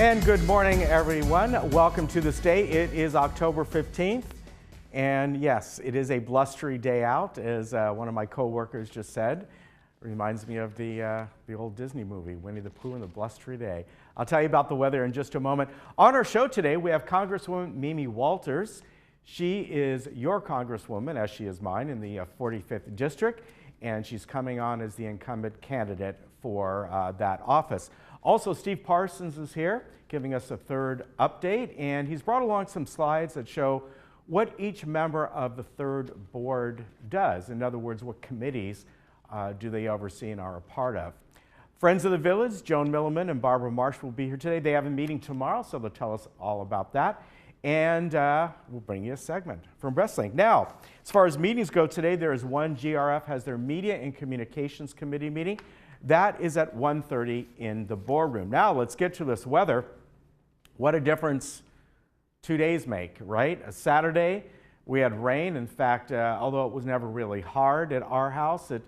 And good morning, everyone. Welcome to this day. It is October 15th. And yes, it is a blustery day out, as one of my co-workers just said. Reminds me of the old Disney movie, Winnie the Pooh and the Blustery Day. I'll tell you about the weather in just a moment. On our show today, we have Congresswoman Mimi Walters. She is your Congresswoman, as she is mine, in the 45th District, and she's coming on as the incumbent candidate for that office. Also, Steve Parsons is here, giving us a third update, and he's brought along some slides that show what each member of the third board does. In other words, what committees do they oversee and are a part of. Friends of the Village, Joan Milliman and Barbara Marsh will be here today. They have a meeting tomorrow, so they'll tell us all about that. And we'll bring you a segment from Wrestling. Now, as far as meetings go today, there is one. GRF has their Media and Communications Committee meeting. That is at 1:30 in the boardroom. Now, let's get to this weather. What a difference 2 days make, right? A Saturday, we had rain. In fact, although it was never really hard at our house, it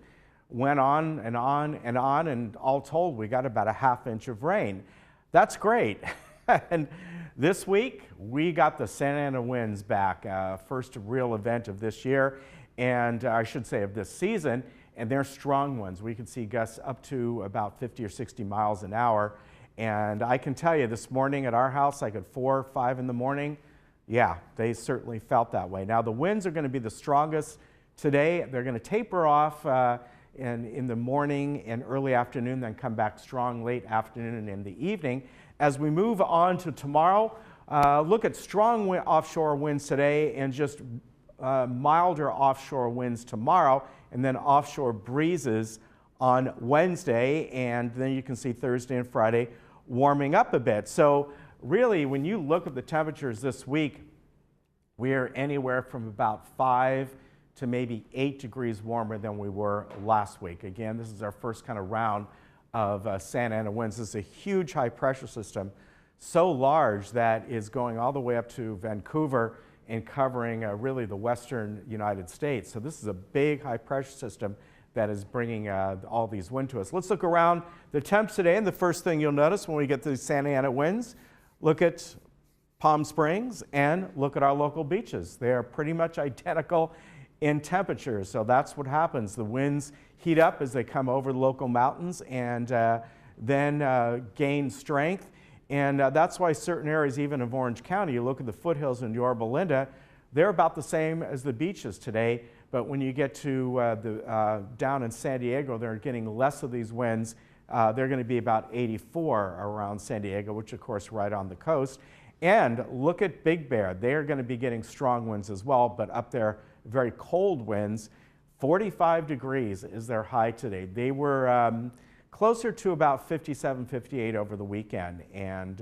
went on and on and on, and all told, we got about a ½ inch of rain. That's great. And this week, we got the Santa Ana winds back, first real event of this year, and I should say of this season, and they're strong ones. We could see gusts up to about 50 or 60 miles an hour. And I can tell you, this morning at our house, like at 4 or 5 in the morning, yeah, they certainly felt that way. Now, the winds are going to be the strongest today. They're going to taper off in the morning and early afternoon, then come back strong late afternoon and in the evening. As we move on to tomorrow, look at strong offshore winds today and just milder offshore winds tomorrow, and then offshore breezes on Wednesday, and then you can see Thursday and Friday warming up a bit. So really, when you look at the temperatures this week, we're anywhere from about 5 to maybe 8 degrees warmer than we were last week. Again, this is our first kind of round of Santa Ana winds. This is a huge high pressure system, so large that is going all the way up to Vancouver and covering really the western United States. So this is a big high pressure system that is bringing all these winds to us. Let's look around the temps today, and the first thing you'll notice when we get to the Santa Ana winds, look at Palm Springs and look at our local beaches. They are pretty much identical in temperature, so that's what happens. The winds heat up as they come over the local mountains and then gain strength. And that's why certain areas, even of Orange County, you look at the foothills in Yorba Linda, they're about the same as the beaches today. But when you get to down in San Diego, they're getting less of these winds. They're going to be about 84 around San Diego, which of course right on the coast. And look at Big Bear. They are going to be getting strong winds as well, but up there, very cold winds. 45 degrees is their high today. They were closer to about 57, 58 over the weekend, and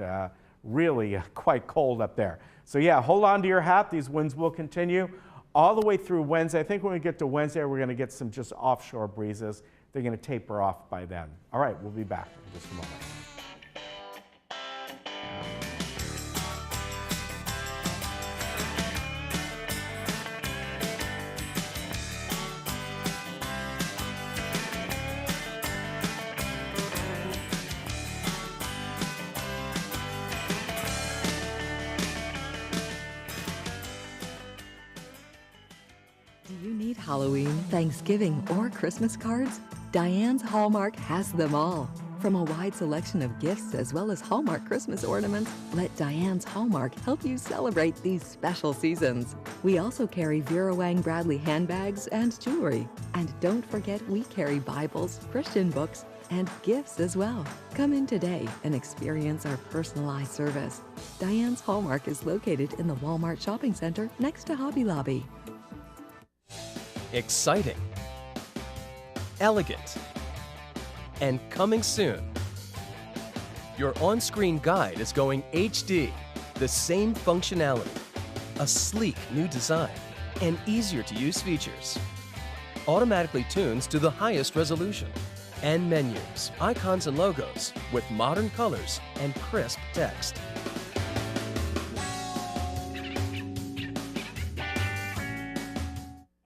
really quite cold up there. So yeah, hold on to your hat. These winds will continue all the way through Wednesday. I think when we get to Wednesday, we're going to get some just offshore breezes. They're going to taper off by then. All right, we'll be back in just a moment. Halloween, Thanksgiving, or Christmas cards? Diane's Hallmark has them all. From a wide selection of gifts as well as Hallmark Christmas ornaments, let Diane's Hallmark help you celebrate these special seasons. We also carry Vera Wang Bradley handbags and jewelry. And don't forget we carry Bibles, Christian books, and gifts as well. Come in today and experience our personalized service. Diane's Hallmark is located in the Walmart Shopping Center next to Hobby Lobby. Exciting, elegant, and coming soon. Your on-screen guide is going HD, the same functionality, a sleek new design, and easier to use features. Automatically tunes to the highest resolution, and menus, icons, and logos with modern colors and crisp text.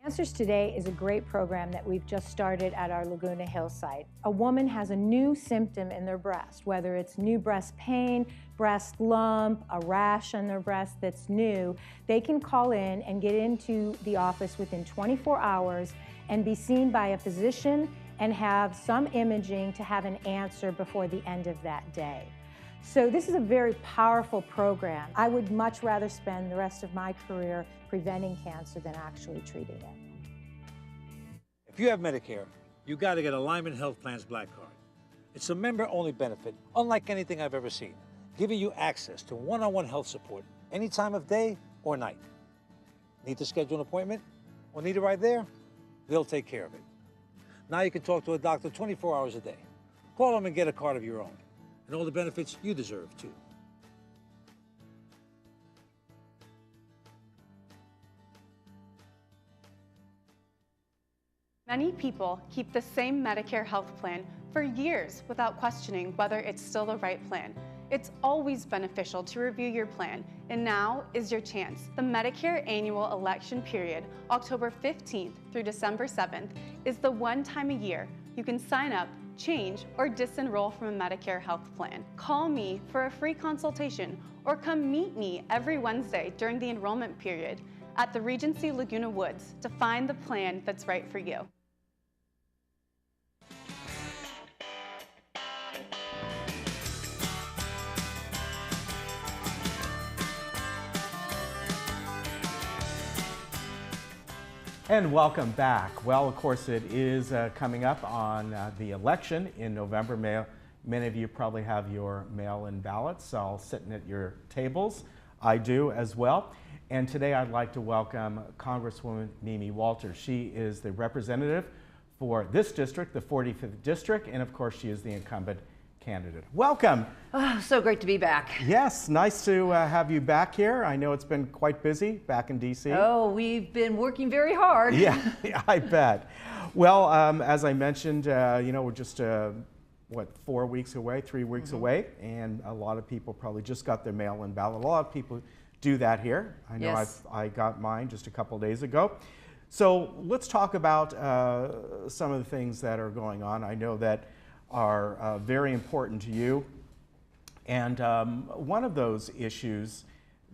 Answers Today is a great program that we've just started at our Laguna hillside. A woman has a new symptom in their breast, whether it's new breast pain, breast lump, a rash on their breast that's new, they can call in and get into the office within 24 hours and be seen by a physician and have some imaging to have an answer before the end of that day. So this is a very powerful program. I would much rather spend the rest of my career preventing cancer than actually treating it. If you have Medicare, you got to get Alignment Health Plan's Black Card. It's a member-only benefit, unlike anything I've ever seen, giving you access to one-on-one health support any time of day or night. Need to schedule an appointment or need it right there? They'll take care of it. Now you can talk to a doctor 24 hours a day. Call them and get a card of your own, and all the benefits you deserve, too. Many people keep the same Medicare health plan for years without questioning whether it's still the right plan. It's always beneficial to review your plan, and now is your chance. The Medicare annual election period, October 15th through December 7th, is the one time a year you can sign up, change, or disenroll from a Medicare health plan. Call me for a free consultation or come meet me every Wednesday during the enrollment period at the Regency Laguna Woods to find the plan that's right for you. And welcome back. Well, of course, it is coming up on the election in November. Many of you probably have your mail-in ballots all sitting at your tables. I do as well. And today I'd like to welcome Congresswoman Mimi Walters. She is the representative for this district, the 45th district, and of course she is the incumbent candidate. Welcome. Oh, so great to be back. Yes, nice to have you back here. I know it's been quite busy back in DC. Oh, we've been working very hard. Yeah, I bet. Well, as I mentioned, you know, we're just, 4 weeks away, 3 weeks away, and a lot of people probably just got their mail-in ballot. A lot of people do that here. I know Yes. I got mine just a couple days ago. So let's talk about some of the things that are going on. I know that are very important to you. And one of those issues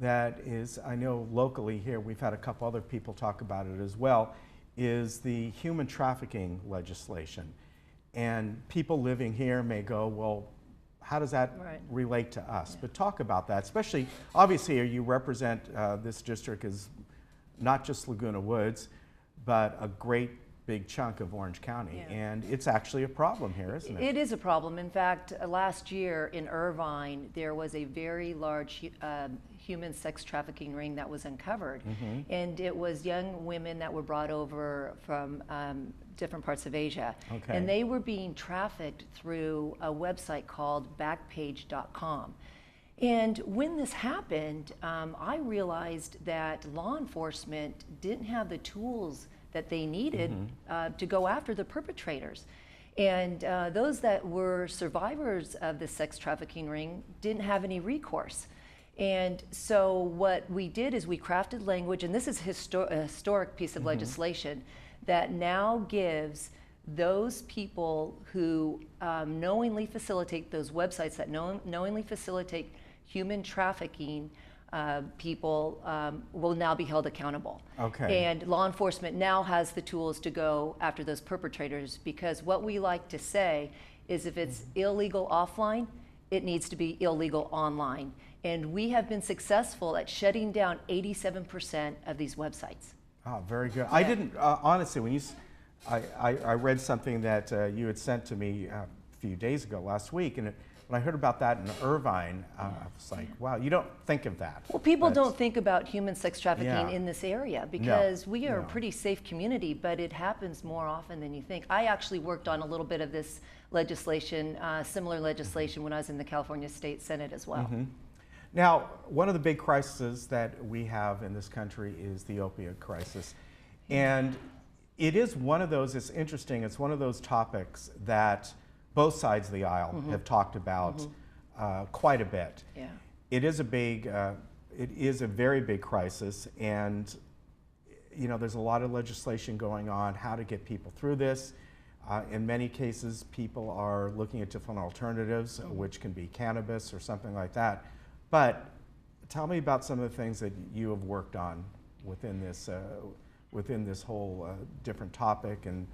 that is, I know locally here, we've had a couple other people talk about it as well, is the human trafficking legislation. And people living here may go, well, how does that relate to us? But talk about that, especially, obviously you represent this district as not just Laguna Woods, but a great big chunk of Orange County, and it's actually a problem here, isn't it? It is a problem. In fact, last year in Irvine, there was a very large human sex trafficking ring that was uncovered, and it was young women that were brought over from different parts of Asia, and they were being trafficked through a website called backpage.com. And when this happened, I realized that law enforcement didn't have the tools that they needed to go after the perpetrators. And those that were survivors of the sex trafficking ring didn't have any recourse. And so what we did is we crafted language, and this is a historic piece of legislation that now gives those people who knowingly facilitate those websites that knowingly facilitate human trafficking, people will now be held accountable. And law enforcement now has the tools to go after those perpetrators, because what we like to say is if it's illegal offline, it needs to be illegal online. And we have been successful at shutting down 87% of these websites. Oh, very good. I didn't, honestly, when I read something that you had sent to me a few days ago, last week, and when I heard about that in Irvine, I was like, wow, you don't think of that. Well, people don't think about human sex trafficking in this area because we are a pretty safe community, but it happens more often than you think. I actually worked on a little bit of this legislation, similar legislation, when I was in the California State Senate as well. Now, one of the big crises that we have in this country is the opioid crisis. And it is one of those, it's interesting, it's one of those topics that both sides of the aisle have talked about quite a bit. It is a big, it is a very big crisis, and you know, there's a lot of legislation going on how to get people through this. In many cases, people are looking at different alternatives, which can be cannabis or something like that. But tell me about some of the things that you have worked on within this whole different topic and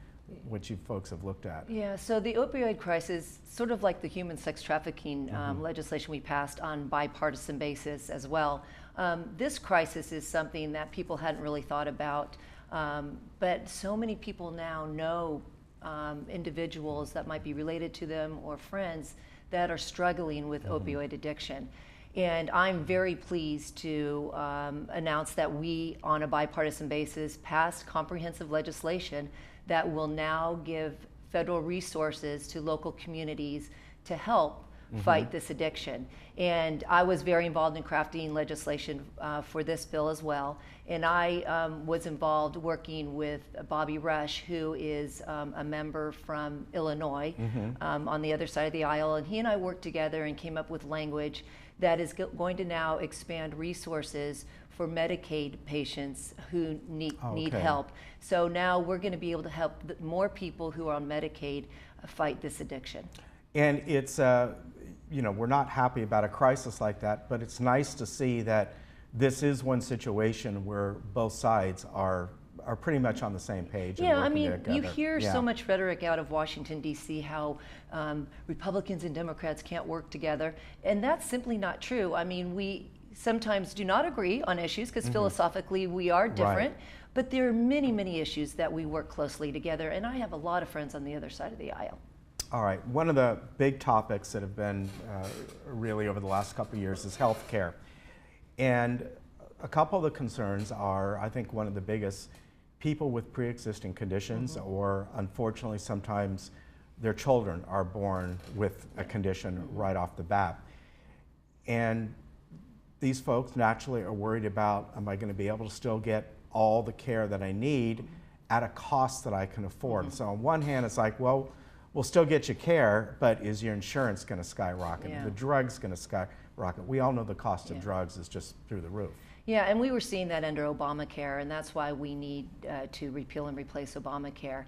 what you folks have looked at. Yeah, so the opioid crisis, sort of like the human sex trafficking legislation we passed on bipartisan basis as well. This crisis is something that people hadn't really thought about, but so many people now know individuals that might be related to them or friends that are struggling with opioid addiction. And I'm very pleased to announce that we, on a bipartisan basis, passed comprehensive legislation that will now give federal resources to local communities to help fight this addiction. And I was very involved in crafting legislation for this bill as well. And I was involved working with Bobby Rush, who is a member from Illinois on the other side of the aisle. And he and I worked together and came up with language that is going to now expand resources for Medicaid patients who need help. So now we're going to be able to help more people who are on Medicaid fight this addiction. And it's, you know, we're not happy about a crisis like that, but it's nice to see that this is one situation where both sides are pretty much on the same page. Yeah, I mean, you hear so much rhetoric out of Washington, D.C., how Republicans and Democrats can't work together, and that's simply not true. I mean, we sometimes do not agree on issues because philosophically we are different, but there are many, many issues that we work closely together, and I have a lot of friends on the other side of the aisle. All right, one of the big topics that have been really over the last couple of years is health care. And a couple of the concerns are, I think one of the biggest, people with pre-existing conditions, or unfortunately sometimes their children are born with a condition right off the bat. And these folks naturally are worried about, am I going to be able to still get all the care that I need at a cost that I can afford? So on one hand, it's like, well, we'll still get you care, but is your insurance going to skyrocket? The drugs going to skyrocket? We all know the cost of drugs is just through the roof. Yeah, and we were seeing that under Obamacare, and that's why we need to repeal and replace Obamacare.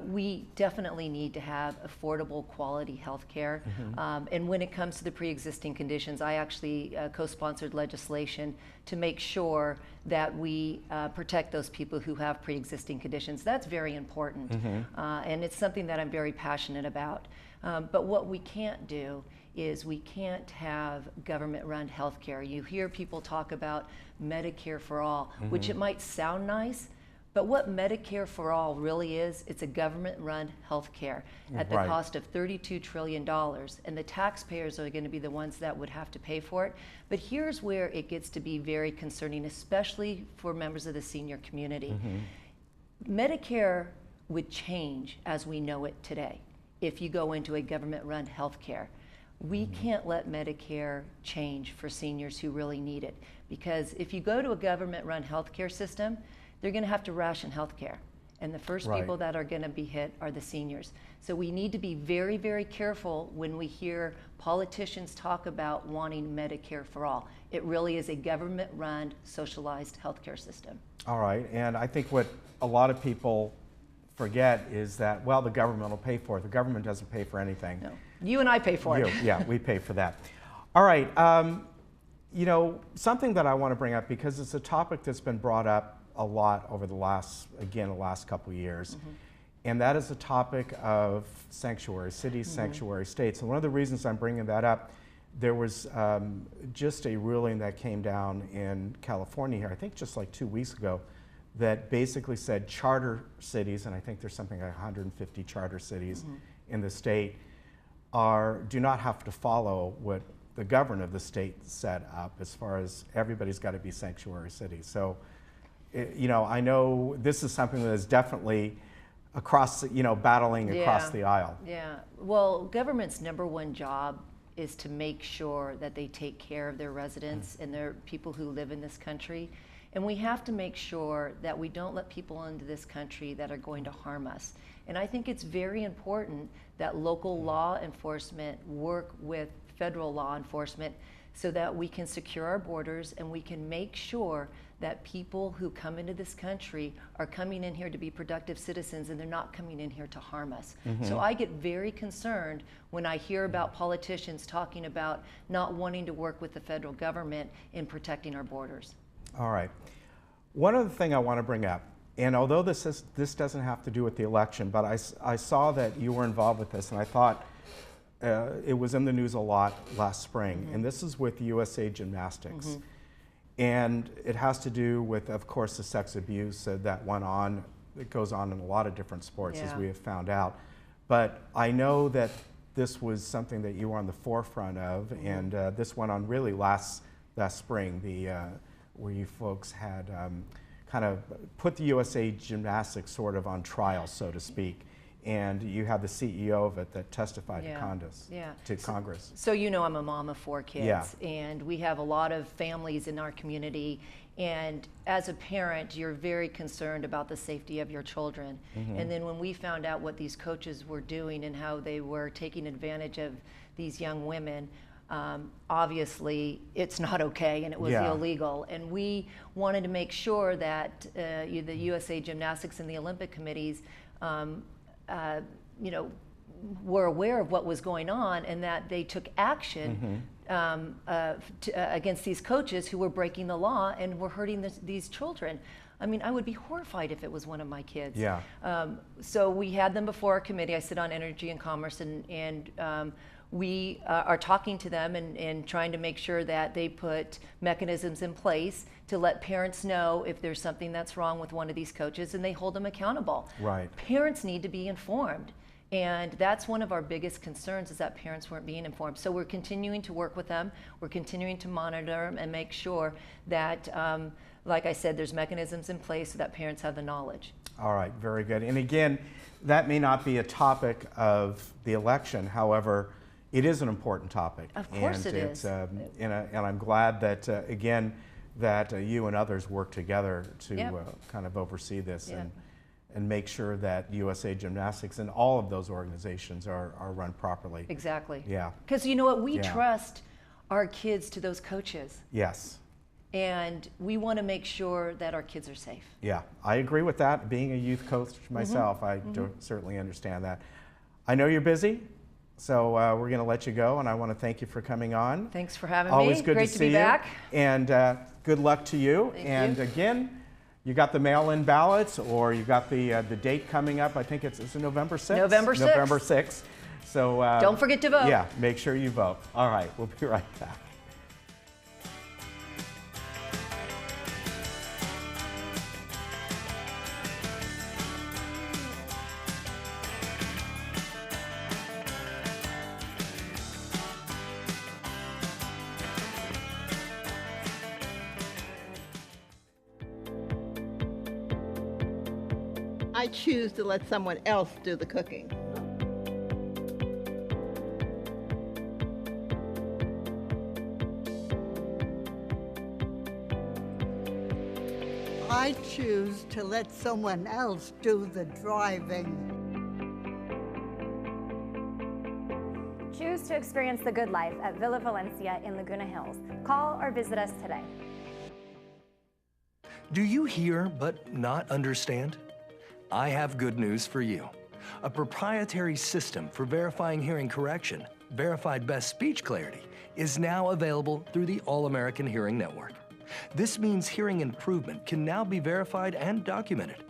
We definitely need to have affordable, quality health care. And when it comes to the pre-existing conditions, I actually co-sponsored legislation to make sure that we protect those people who have pre-existing conditions. That's very important, and it's something that I'm very passionate about. But what we can't do is we can't have government-run health care. You hear people talk about Medicare for all, which it might sound nice, but what Medicare for all really is, it's a government-run health care at the cost of $32 trillion, and the taxpayers are going to be the ones that would have to pay for it. But here's where it gets to be very concerning, especially for members of the senior community. Medicare would change as we know it today if you go into a government-run health care. We can't let Medicare change for seniors who really need it, because if you go to a government-run healthcare system, they're going to have to ration healthcare, and the first people that are going to be hit are the seniors. So we need to be very, very careful when we hear politicians talk about wanting Medicare for all. It really is a government-run, socialized healthcare system. All right, and I think what a lot of people forget is that, well, the government will pay for it. The government doesn't pay for anything. No. You and I pay for it. Yeah, we pay for that. All right, you know, something that I want to bring up, because it's a topic that's been brought up a lot over the last couple of years, and that is the topic of sanctuary cities, sanctuary states. And one of the reasons I'm bringing that up, there was just a ruling that came down in California here, I think just like 2 weeks ago, that basically said charter cities, and I think there's something like 150 charter cities in the state, do not have to follow what the governor of the state set up as far as everybody's got to be sanctuary cities. So, you know, I know this is something that is definitely across, you know, battling across the aisle. Yeah, well, government's #1 job is to make sure that they take care of their residents and their people who live in this country. And we have to make sure that we don't let people into this country that are going to harm us. And I think it's very important that local law enforcement work with federal law enforcement so that we can secure our borders and we can make sure that people who come into this country are coming in here to be productive citizens, and they're not coming in here to harm us. So I get very concerned when I hear about politicians talking about not wanting to work with the federal government in protecting our borders. All right. One other thing I want to bring up, and although this doesn't have to do with the election, but I saw that you were involved with this, and I thought it was in the news a lot last spring, and this is with USA Gymnastics. And it has to do with, of course, the sex abuse that went on. It goes on in a lot of different sports, as we have found out. But I know that this was something that you were on the forefront of, and this went on really last spring, where you folks had kind of put the USA Gymnastics sort of on trial, so to speak. And you had the CEO of it that testified to Congress. So you know I'm a mom of 4 kids, and we have a lot of families in our community, and as a parent, you're very concerned about the safety of your children. And then when we found out what these coaches were doing and how they were taking advantage of these young women, obviously it's not okay, and it was illegal. And we wanted to make sure that the USA Gymnastics and the Olympic committees were aware of what was going on, and that they took action against these coaches who were breaking the law and were hurting these children. I mean, I would be horrified if it was one of my kids. So we had them before our committee. I sit on Energy and Commerce, and we are talking to them and trying to make sure that they put mechanisms in place to let parents know if there's something that's wrong with one of these coaches, and they hold them accountable. Parents need to be informed, and that's one of our biggest concerns, is that parents weren't being informed. So we're continuing to work with them. We're continuing to monitor them and make sure that, like I said, there's mechanisms in place so that parents have the knowledge. All right, very good. And again, that may not be a topic of the election. However, it is an important topic. Of course it is. And I'm glad that, again, that you and others work together to kind of oversee this and make sure that USA Gymnastics and all of those organizations are run properly. Exactly. Yeah. Because you know what? We trust our kids to those coaches. Yes. And we want to make sure that our kids are safe. Yeah, I agree with that. Being a youth coach myself, I certainly understand that. I know you're busy. So we're going to let you go, and I want to thank you for coming on. Thanks for having Always me. good Great to to see be you. back. And good luck to you. Thank you. Again, you got the mail-in ballots, or you got the date coming up. I think it's November 6th? November 6th. November 6th. So don't forget to vote. Yeah, make sure you vote. All right, we'll be right back. I choose to let someone else do the cooking. I choose to let someone else do the driving. Choose to experience the good life at Villa Valencia in Laguna Hills. Call or visit us today. Do you hear but not understand? I have good news for you. A proprietary system for verifying hearing correction, Verified Best Speech Clarity, is now available through the All-American Hearing Network. This means hearing improvement can now be verified and documented.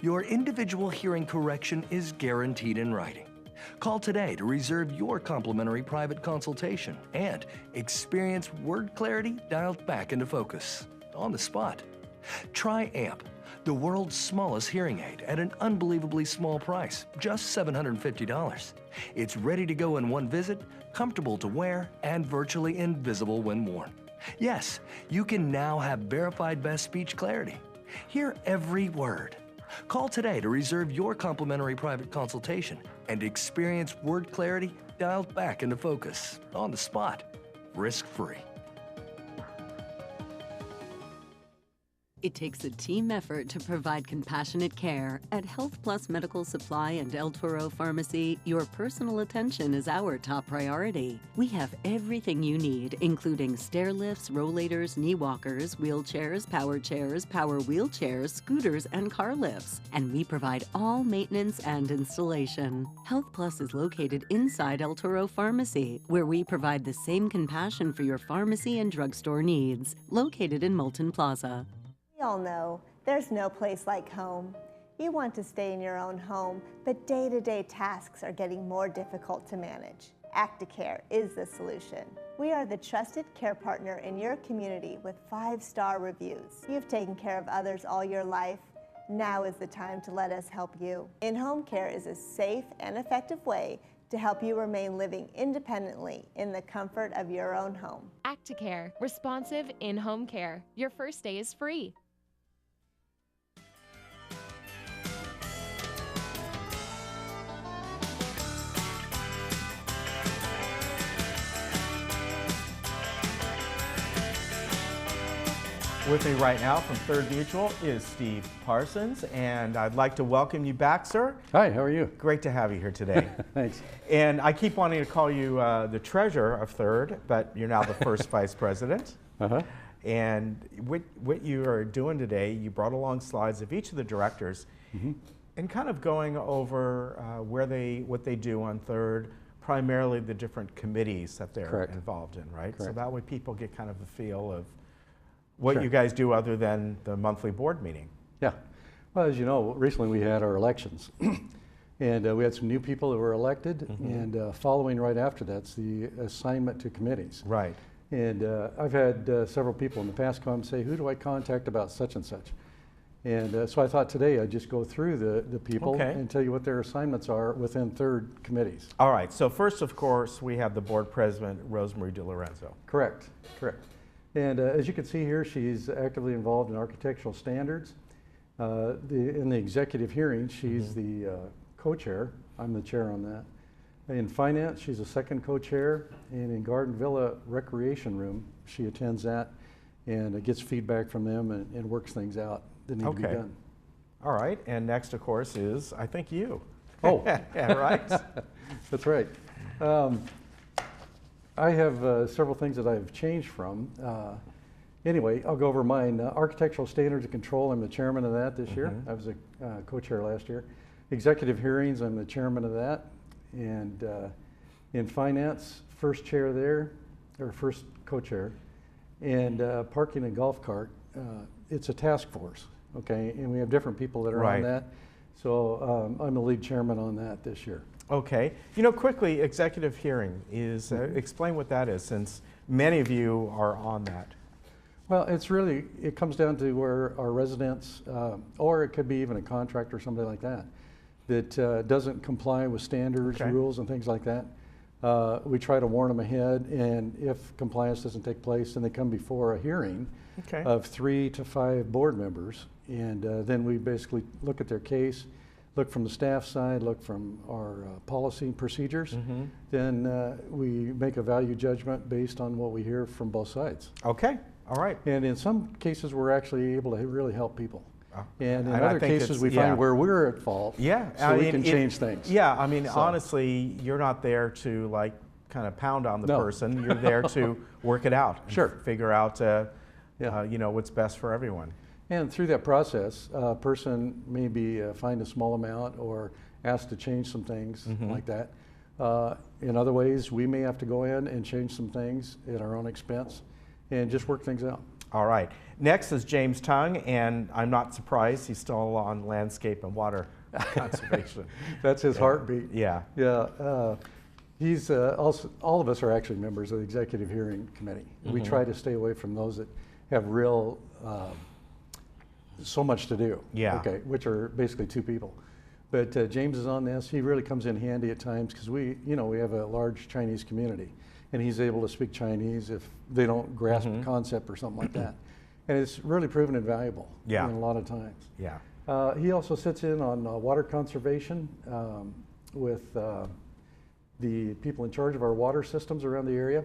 Your individual hearing correction is guaranteed in writing. Call today to reserve your complimentary private consultation and experience word clarity dialed back into focus on the spot. Try AMP, the world's smallest hearing aid, at an unbelievably small price, just $750. It's ready to go in one visit, comfortable to wear, and virtually invisible when worn. Yes, you can now have verified best speech clarity. Hear every word. Call today to reserve your complimentary private consultation and experience word clarity dialed back into focus on the spot, risk-free. It takes a team effort to provide compassionate care. At Health Plus Medical Supply and El Toro Pharmacy, your personal attention is our top priority. We have everything you need, including stair lifts, rollators, knee walkers, wheelchairs, power wheelchairs, scooters, and car lifts. And we provide all maintenance and installation. Health Plus is located inside El Toro Pharmacy, where we provide the same compassion for your pharmacy and drugstore needs. Located in Moulton Plaza. We all know there's no place like home. You want to stay in your own home, but day-to-day tasks are getting more difficult to manage. Acticare is the solution. We are the trusted care partner in your community with 5-star reviews. You've taken care of others all your life. Now is the time to let us help you. In-home care is a safe and effective way to help you remain living independently in the comfort of your own home. Acticare, responsive in-home care. Your first day is free. With me right now from Third Mutual is Steve Parsons, and I'd like to welcome you back, sir. Hi, how are you? Great to have you here today. Thanks. And I keep wanting to call you the treasurer of Third, but you're now the first vice president. Uh-huh. And what you are doing today, you brought along slides of each of the directors, and kind of going over what they do on Third, primarily the different committees that they're involved in, right? Correct. So that way people get kind of the feel of what you guys do other than the monthly board meeting. Yeah. Well, as you know, recently we had our elections. And we had some new people that were elected, and following right after that's the assignment to committees. Right. And I've had several people in the past come and say, who do I contact about such and such? And so I thought today I'd just go through the people and tell you what their assignments are within Third committees. All right, so first, of course, we have the board president, Rosemary DiLorenzo. Correct, correct. And as you can see here, she's actively involved in architectural standards. In the executive hearing, she's the co-chair. I'm the chair on that. In finance, she's a second co-chair. And in Garden Villa Recreation Room, she attends that and gets feedback from them and works things out that need to be done. All right, and next, of course, is, I think, you. Oh. Yeah, right? That's right. I have several things that I've changed from. Anyway, I'll go over mine. Architectural Standards and Control, I'm the chairman of that this year. I was a co-chair last year. Executive Hearings, I'm the chairman of that. And in Finance, first chair there, or first co-chair. And Parking and Golf Cart, it's a task force, okay? And we have different people that are on that. So I'm the lead chairman on that this year. Okay. You know, quickly, executive hearing is, explain what that is, since many of you are on that. Well, it comes down to where our residents, or it could be even a contractor or somebody like that, that doesn't comply with standards, rules, and things like that. We try to warn them ahead, and if compliance doesn't take place, then they come before a hearing of 3 to 5 board members, and then we basically look at their case, look from the staff side, look from our policy and procedures, then we make a value judgment based on what we hear from both sides. Okay, all right. And in some cases, we're actually able to really help people. And in other cases, we find where we're at fault, so we can change things. Yeah, I mean, honestly, you're not there to like kind of pound on the person. You're there to work it out. Figure out, you know, what's best for everyone. And through that process, a person may be fined a small amount or asked to change some things like that. In other ways, we may have to go in and change some things at our own expense and just work things out. All right. Next is James Tung, and I'm not surprised he's still on landscape and water conservation. That's his heartbeat. Yeah. Yeah. He's also, all of us are actually members of the Executive Hearing Committee. We try to stay away from those that have real so much to do, which are basically 2 people. But James is on this. He really comes in handy at times because we have a large Chinese community, and he's able to speak Chinese if they don't grasp the concept or something like that. And it's really proven invaluable in a lot of times. Yeah. He also sits in on water conservation with the people in charge of our water systems around the area.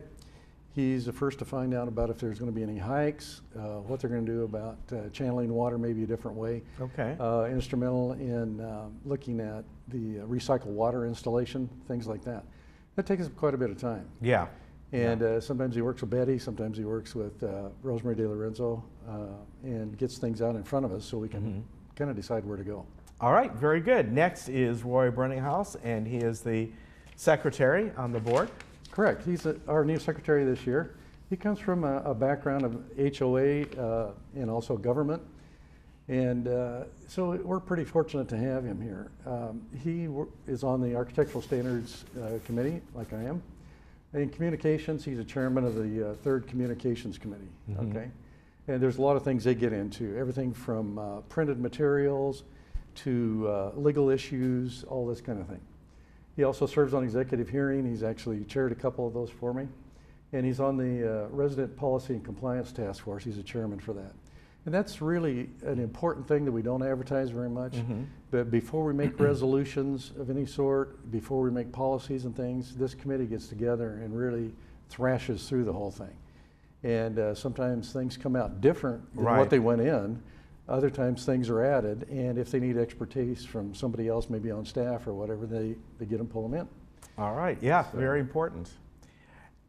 He's the first to find out about if there's going to be any hikes, what they're going to do about channeling water maybe a different way. Okay. Instrumental in looking at the recycled water installation, things like that. That takes up quite a bit of time. Yeah. And sometimes he works with Betty, sometimes he works with Rosemary De Lorenzo, and gets things out in front of us so we can kind of decide where to go. All right, very good. Next is Roy Brenninghaus, and he is the secretary on the board. Correct. He's our new secretary this year. He comes from a background of HOA and also government. And so we're pretty fortunate to have him here. He is on the Architectural Standards Committee, like I am. In communications, he's a chairman of the Third Communications Committee, okay? And there's a lot of things they get into, everything from printed materials to legal issues, all this kind of thing. He also serves on executive hearing. He's actually chaired a couple of those for me. And he's on the Resident Policy and Compliance Task Force. He's a chairman for that. And that's really an important thing that we don't advertise very much. But before we make resolutions of any sort, before we make policies and things, this committee gets together and really thrashes through the whole thing. And sometimes things come out different than what they went in. Other times things are added, and if they need expertise from somebody else, maybe on staff or whatever, they get them, pull them in. All right, yeah, so. Very important.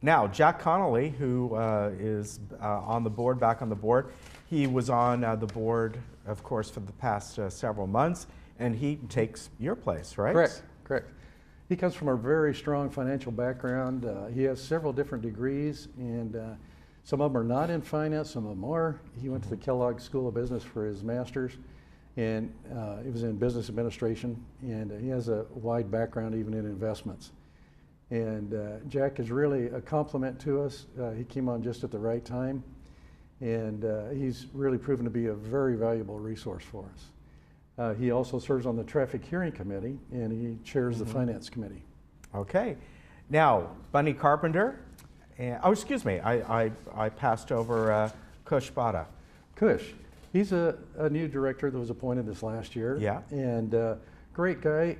Now, Jack Connolly, who is on the board, back on the board, he was on the board, of course, for the past several months, and he takes your place, right? Correct, correct. He comes from a very strong financial background. He has several different degrees, and some of them are not in finance, some of them are. He went to the Kellogg School of Business for his master's, and he was in business administration, and he has a wide background even in investments. And Jack is really a compliment to us. He came on just at the right time, and he's really proven to be a very valuable resource for us. He also serves on the Traffic Hearing Committee, and he chairs the Finance Committee. Okay. Now, Bunny Carpenter. And, oh, excuse me, I passed over Kush Bada. Kush, he's a new director that was appointed this last year. Yeah. And great guy.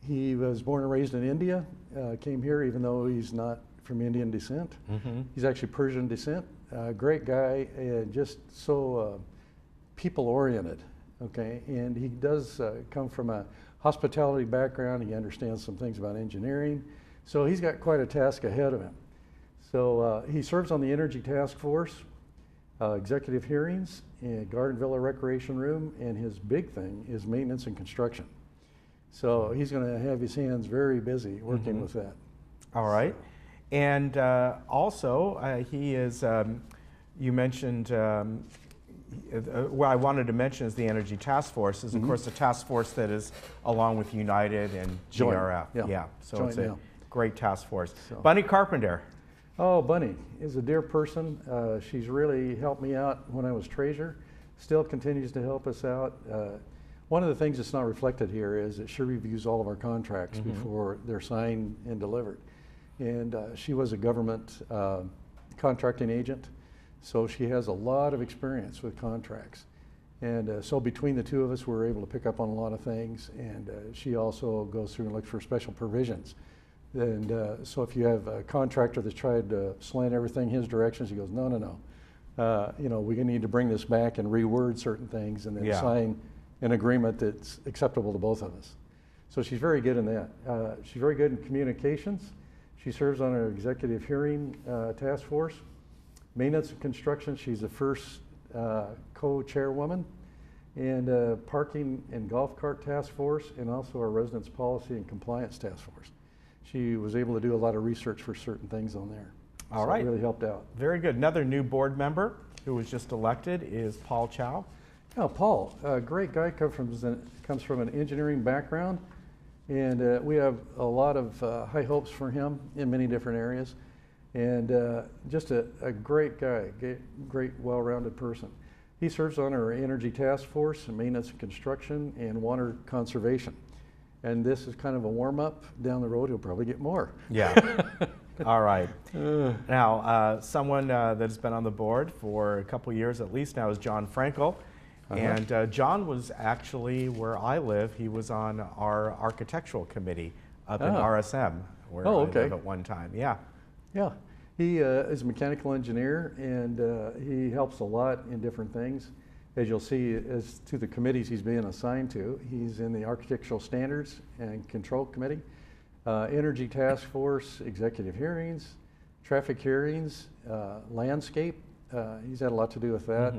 He was born and raised in India, came here even though he's not from Indian descent. He's actually Persian descent. Great guy, and just so people-oriented, okay? And he does come from a hospitality background. He understands some things about engineering. So he's got quite a task ahead of him. So he serves on the Energy Task Force, executive hearings, and Garden Villa Recreation Room, and his big thing is maintenance and construction. So he's going to have his hands very busy working with that. All right. And also he is, you mentioned, what I wanted to mention is the Energy Task Force is, of course, a task force that is along with United and GRF. Yeah. So joint, it's a great task force. So. Bunny Carpenter. Oh, Bunny is a dear person. She's really helped me out when I was treasurer, still continues to help us out. One of the things that's not reflected here is that she reviews all of our contracts before they're signed and delivered. And she was a government contracting agent, so she has a lot of experience with contracts. And so between the two of us, we're able to pick up on a lot of things, and she also goes through and looks for special provisions. And so if you have a contractor that's tried to slant everything his direction, she goes, no, no, no. You know, we need to bring this back and reword certain things and then sign an agreement that's acceptable to both of us. So she's very good in that. She's very good in communications. She serves on our executive hearing task force. Maintenance and construction, she's the first co-chairwoman. And parking and golf cart task force, and also our residence policy and compliance task force. She was able to do a lot of research for certain things on there. All right. It really helped out. Very good. Another new board member who was just elected is Paul Chow. Oh, Paul, a great guy, comes from an engineering background, and we have a lot of high hopes for him in many different areas, and just a great guy, great well-rounded person. He serves on our Energy Task Force, maintenance and construction, and water conservation. And this is kind of a warm-up. Down the road, he'll probably get more. Yeah. All right. Now, someone that's been on the board for a couple years at least now is John Frankel. And John was actually where I live. He was on our architectural committee up in RSM, where I live at one time. Yeah. Yeah. He is a mechanical engineer, and he helps a lot in different things. As you'll see, as to the committees he's being assigned to, he's in the Architectural Standards and Control Committee, Energy Task Force, Executive Hearings, Traffic Hearings, Landscape. He's had a lot to do with that.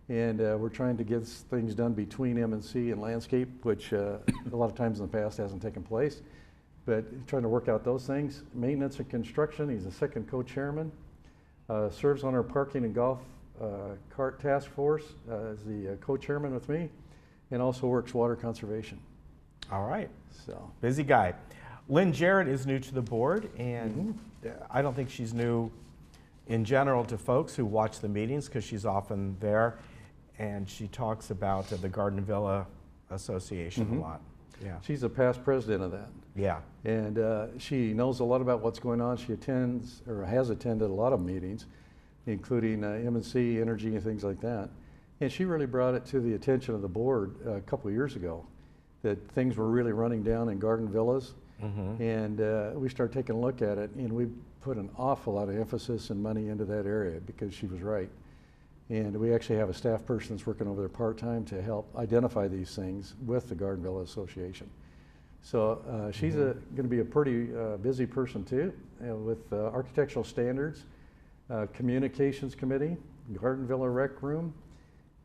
And we're trying to get things done between M&C and Landscape, which a lot of times in the past hasn't taken place. But trying to work out those things. Maintenance and construction, he's the second co-chairman. Serves on our parking and golf cart task force as the co-chairman with me, and also works water conservation. All right. So busy guy. Lynn Jarrett is new to the board, and I don't think she's new in general to folks who watch the meetings because she's often there, and she talks about the Garden Villa Association a lot. Yeah. She's a past president of that. Yeah. And she knows a lot about what's going on. She attends, or has attended, a lot of meetings, including M&C, energy, and things like that. And she really brought it to the attention of the board a couple of years ago that things were really running down in Garden Villas. And we started taking a look at it, and we put an awful lot of emphasis and money into that area because she was right. And we actually have a staff person that's working over there part-time to help identify these things with the Garden Villa Association. So she's going to be a pretty busy person too, with architectural standards, communications committee, Garden Villa Rec Room,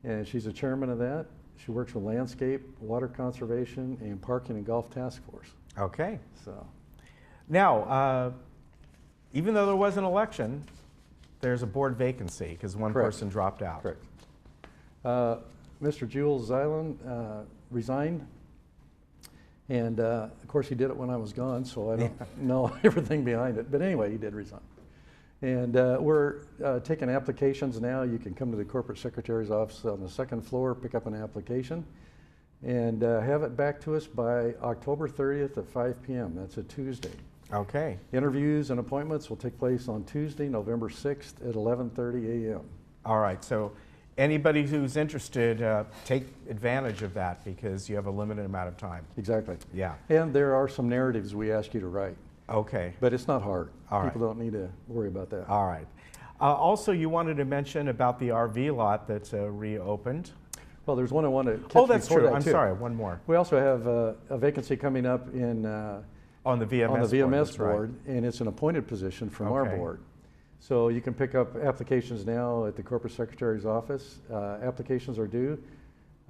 and she's a chairman of that. She works with landscape, water conservation, and parking and golf task force. Okay. So now, even though there was an election, there's a board vacancy because one person dropped out. Correct. Mr. Jules Zylan resigned, and of course he did it when I was gone, so I don't know everything behind it. But anyway, he did resign. And we're taking applications now. You can come to the corporate secretary's office on the second floor, pick up an application, and have it back to us by October 30th at 5 p.m. That's a Tuesday. Okay. Interviews and appointments will take place on Tuesday, November 6th at 11:30 a.m. All right. So anybody who's interested, take advantage of that because you have a limited amount of time. Exactly. Yeah. And there are some narratives we ask you to write. Okay. But it's not hard. All right. People don't need to worry about that. All right. Also, you wanted to mention about the RV lot that's reopened. Well, there's one I want to catch. Oh, that's true. That I'm too. sorry. One more. We also have a vacancy coming up in on the VMS board, and it's an appointed position from our board. So you can pick up applications now at the corporate secretary's office. Applications are due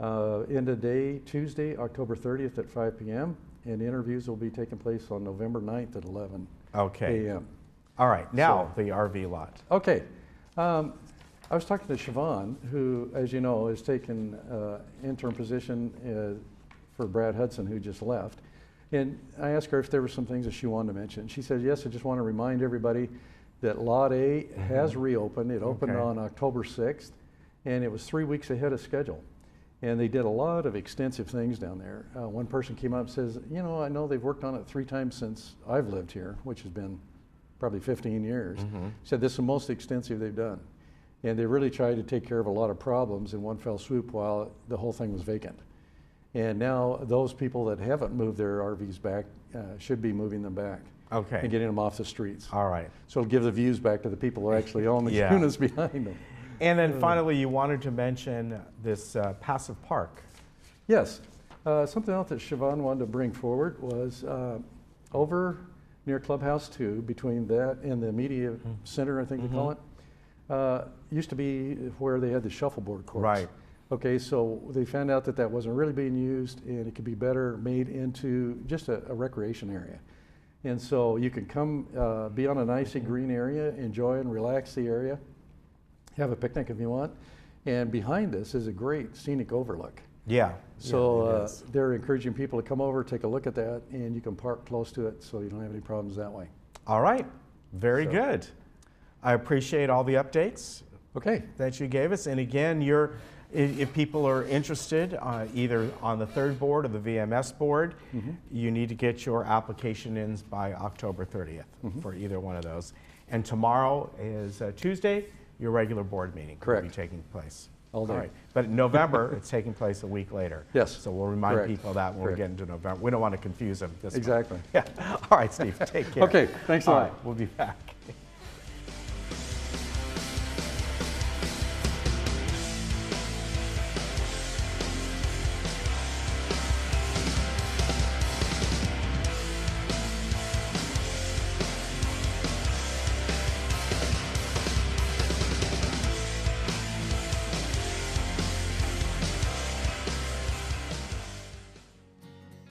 end of day Tuesday, October 30th at 5 p.m. and interviews will be taking place on November 9th at 11 a.m. All right. Now the RV lot. Okay. I was talking to Siobhan, who, as you know, has taken interim position for Brad Hudson, who just left. And I asked her if there were some things that she wanted to mention. She said, yes, I just want to remind everybody that Lot A has reopened. It opened on October 6th, and it was 3 weeks ahead of schedule. And they did a lot of extensive things down there. One person came up and says, you know, I know they've worked on it 3 times since I've lived here, which has been probably 15 years. Said this is the most extensive they've done. And they really tried to take care of a lot of problems in one fell swoop while the whole thing was vacant. And now those people that haven't moved their RVs back should be moving them back. Okay. And getting them off the streets. All right. So it'll give the views back to the people who actually own the units behind them. And then finally, you wanted to mention this passive park. Yes. Something else that Siobhan wanted to bring forward was over near Clubhouse 2, between that and the media center, I think they call it, used to be where they had the shuffleboard courts. Right. Okay, so they found out that that wasn't really being used, and it could be better made into just a recreation area. And so you can come be on a nice green area, enjoy and relax the area, have a picnic if you want. And behind this is a great scenic overlook. Yeah. So they're encouraging people to come over, take a look at that, and you can park close to it so you don't have any problems that way. All right. Very good. I appreciate all the updates that you gave us. And again, if people are interested either on the third board or the VMS board, you need to get your application in by October 30th for either one of those. And tomorrow is Tuesday, your regular board meeting will be taking place. All day. All right. But in November, it's taking place a week later. Yes. So we'll remind people of that when we get into November. We don't want to confuse them this Exactly. month. Yeah. All right, Steve, take care. Okay, thanks a lot. All right, we'll be back.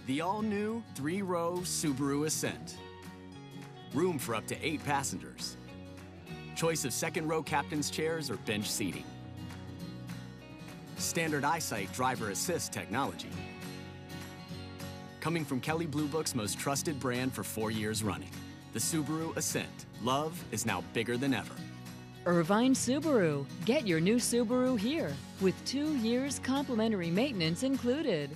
The all-new 3-row Subaru Ascent. Room for up to 8 passengers. Choice of second-row captain's chairs or bench seating. Standard EyeSight driver assist technology. Coming from Kelley Blue Book's most trusted brand for 4 years running. The Subaru Ascent. Love is now bigger than ever. Irvine Subaru. Get your new Subaru here with 2 years complimentary maintenance included.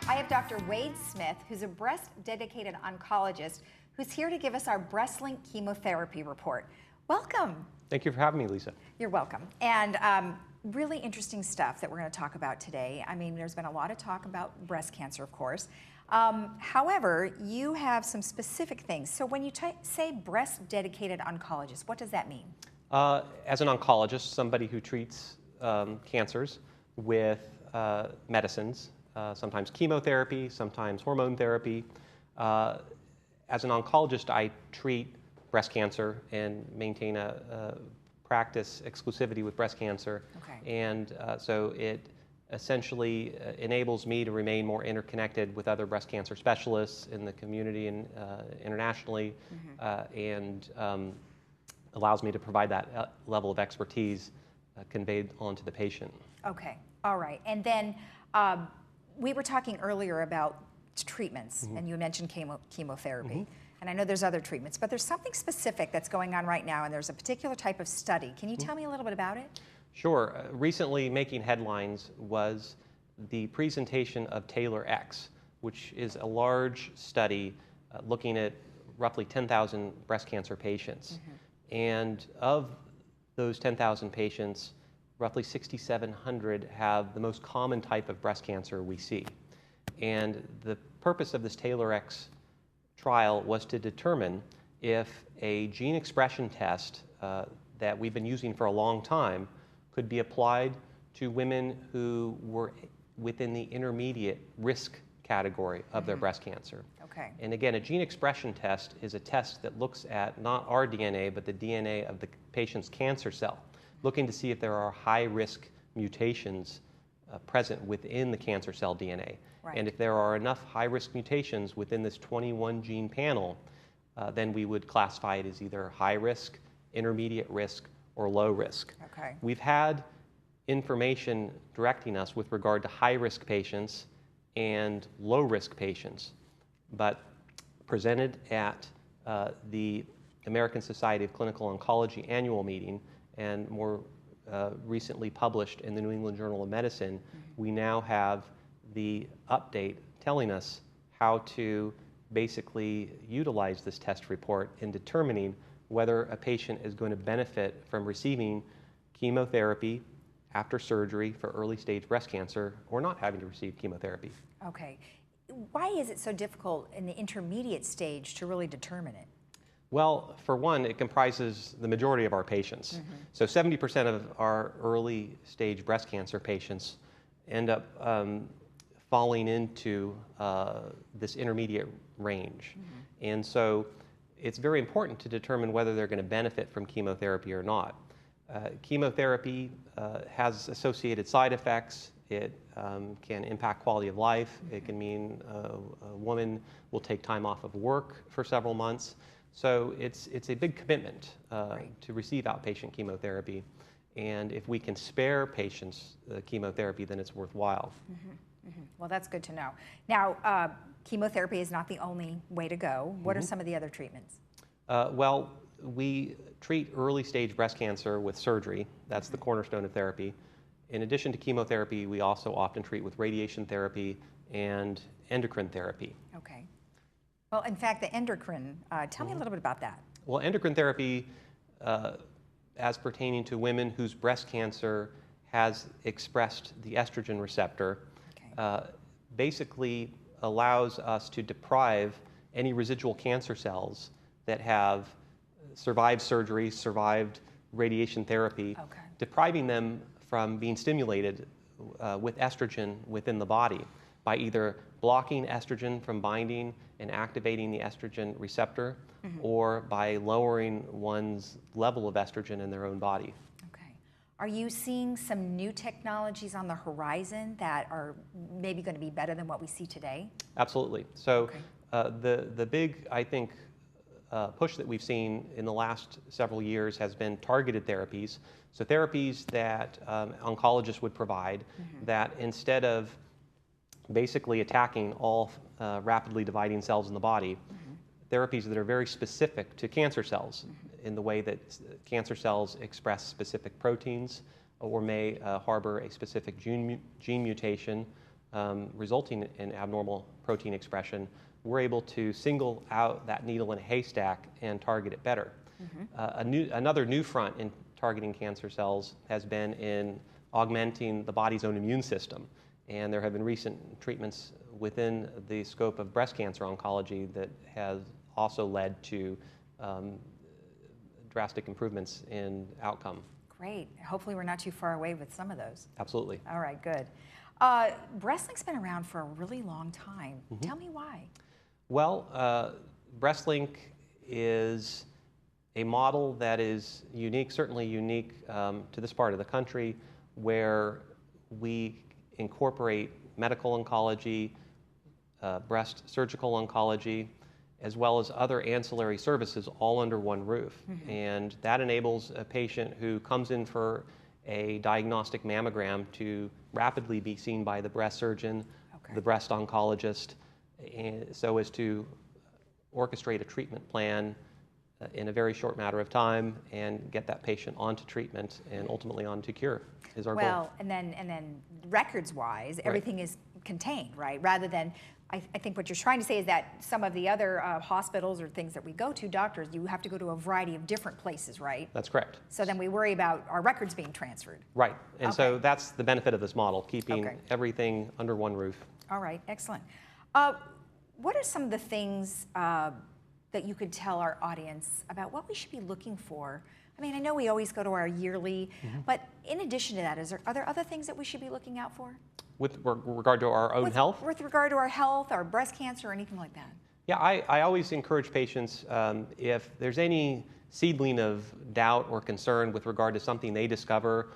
I have Dr. Wade Smith, who's a breast-dedicated oncologist, who's here to give us our breast-linked chemotherapy report. Welcome. Thank you for having me, Lisa. You're welcome. And really interesting stuff that we're going to talk about today. I mean, there's been a lot of talk about breast cancer, of course. However, you have some specific things. So when you say breast-dedicated oncologist, what does that mean? As an oncologist, somebody who treats cancers with medicines, sometimes chemotherapy, sometimes hormone therapy. As an oncologist, I treat breast cancer and maintain a practice exclusivity with breast cancer. Okay. And so it essentially enables me to remain more interconnected with other breast cancer specialists in the community and internationally, and allows me to provide that level of expertise conveyed onto the patient. Okay, all right. And then we were talking earlier about treatments, and you mentioned chemotherapy. And I know there's other treatments, but there's something specific that's going on right now, and there's a particular type of study. Can you tell me a little bit about it? Sure. Recently making headlines was the presentation of TAILOR-X, which is a large study looking at roughly 10,000 breast cancer patients. And of those 10,000 patients, roughly 6,700 have the most common type of breast cancer we see. And the purpose of this TAILOR-X trial was to determine if a gene expression test that we've been using for a long time could be applied to women who were within the intermediate risk category of their breast cancer. Okay. And again, a gene expression test is a test that looks at not our DNA, but the DNA of the patient's cancer cell, looking to see if there are high-risk mutations present within the cancer cell DNA. Right. And if there are enough high-risk mutations within this 21 gene panel, then we would classify it as either high risk, intermediate risk, or low risk. Okay. We've had information directing us with regard to high-risk patients and low-risk patients, but presented at the American Society of Clinical Oncology annual meeting and more recently published in the New England Journal of Medicine, we now have the update telling us how to basically utilize this test report in determining whether a patient is going to benefit from receiving chemotherapy after surgery for early stage breast cancer or not having to receive chemotherapy. Okay. Why is it so difficult in the intermediate stage to really determine it? Well, for one, it comprises the majority of our patients. So 70% of our early stage breast cancer patients end up falling into this intermediate range. And so it's very important to determine whether they're going to benefit from chemotherapy or not. Chemotherapy has associated side effects. It can impact quality of life. It can mean a woman will take time off of work for several months. So it's a big commitment to receive outpatient chemotherapy. And if we can spare patients the chemotherapy, then it's worthwhile. Well, that's good to know. Now, chemotherapy is not the only way to go. What are some of the other treatments? Well, we treat early stage breast cancer with surgery. That's the cornerstone of therapy. In addition to chemotherapy, we also often treat with radiation therapy and endocrine therapy. Okay. Well, in fact, the endocrine, tell me a little bit about that. Well, endocrine therapy, as pertaining to women whose breast cancer has expressed the estrogen receptor, basically allows us to deprive any residual cancer cells that have survived surgery, survived radiation therapy, depriving them from being stimulated with estrogen within the body by either blocking estrogen from binding and activating the estrogen receptor, or by lowering one's level of estrogen in their own body. Okay. Are you seeing some new technologies on the horizon that are maybe going to be better than what we see today? Absolutely. So the big, I think, push that we've seen in the last several years has been targeted therapies. So therapies that oncologists would provide that instead of basically attacking all rapidly dividing cells in the body, therapies that are very specific to cancer cells in the way that cancer cells express specific proteins or may harbor a specific gene mutation resulting in abnormal protein expression. We're able to single out that needle in a haystack and target it better. Another new front in targeting cancer cells has been in augmenting the body's own immune system. And there have been recent treatments within the scope of breast cancer oncology that has also led to drastic improvements in outcome. Great. Hopefully we're not too far away with some of those. Absolutely. All right, good. BreastLink's been around for a really long time. Tell me why. Well, BreastLink is a model that is unique, certainly unique to this part of the country, where we incorporate medical oncology, breast surgical oncology, as well as other ancillary services all under one roof. And that enables a patient who comes in for a diagnostic mammogram to rapidly be seen by the breast surgeon, the breast oncologist, and so as to orchestrate a treatment plan in a very short matter of time and get that patient onto treatment and ultimately onto cure is our goal. Well, and then records-wise, everything is contained, right? Rather than, I think what you're trying to say is that some of the other hospitals or things that we go to, doctors, you have to go to a variety of different places, right? That's correct. So then we worry about our records being transferred. Right, and so that's the benefit of this model, keeping everything under one roof. All right, excellent. What are some of the things that you could tell our audience about what we should be looking for? I mean, I know we always go to our yearly, but in addition to that, are there other things that we should be looking out for? With regard to our own health? With regard to our health, our breast cancer, or anything like that? Yeah, I always encourage patients, if there's any seedling of doubt or concern with regard to something they discover